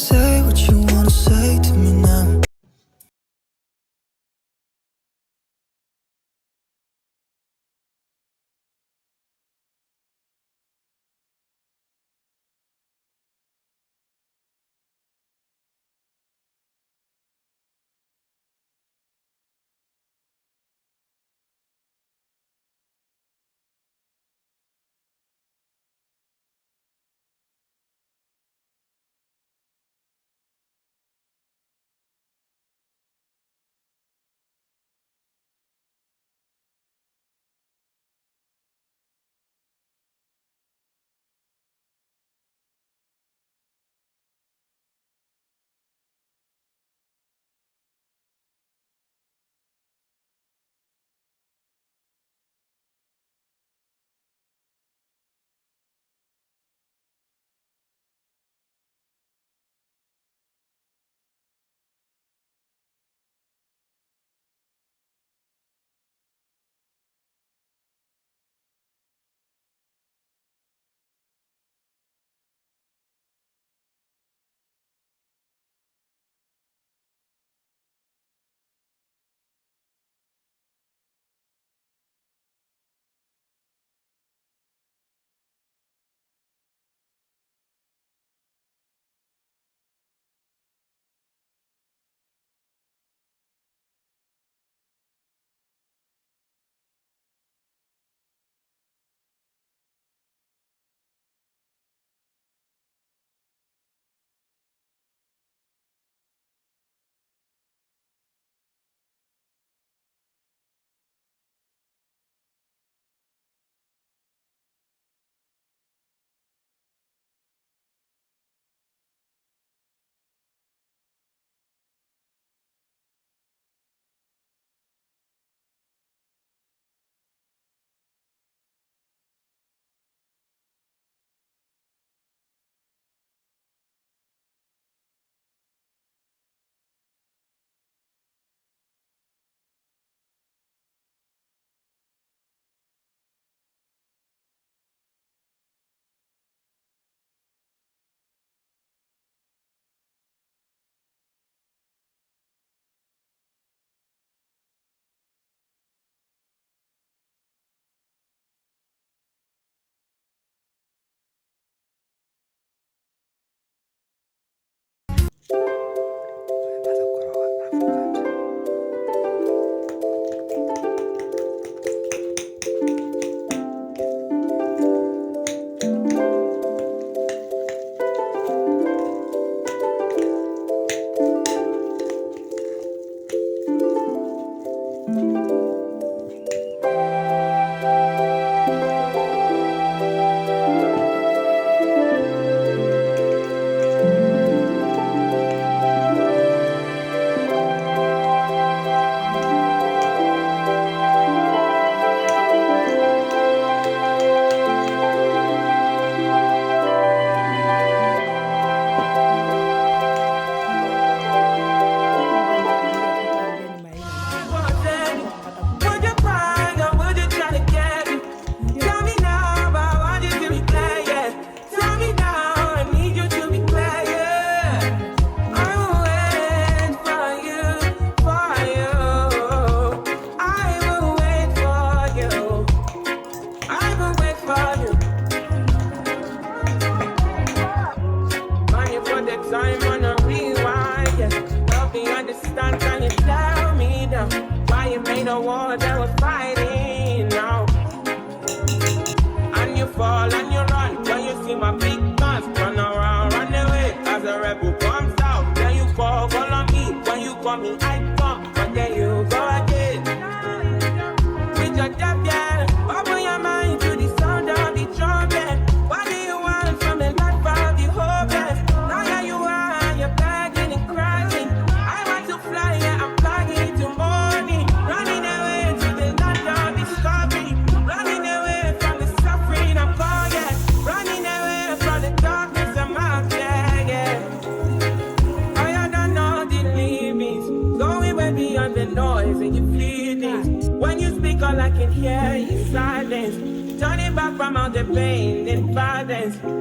Say what you wanna say to me now. Time on a rewind, yeah. Help me understand, can you tell me now why you made a war that was fighting now? And you fall and you run when you see my big guns. Run around, run away as a rebel comes out. Then you fall on me when you call me I come, but then you go again with your death, yeah. Open your mind to the sound of the trumpet. What do you want from the life of the hopeless? Now that you are, you're begging and crying. I want to fly, yeah, I'm flying to morning. Running away to the land of discovery. Running away from the suffering I'm caught, yeah. Running away from the darkness I'm out, yeah. I don't know the limits. Going way beyond the noise and you feel this. When you all I can hear is silence. Turning back from all the pain and violence.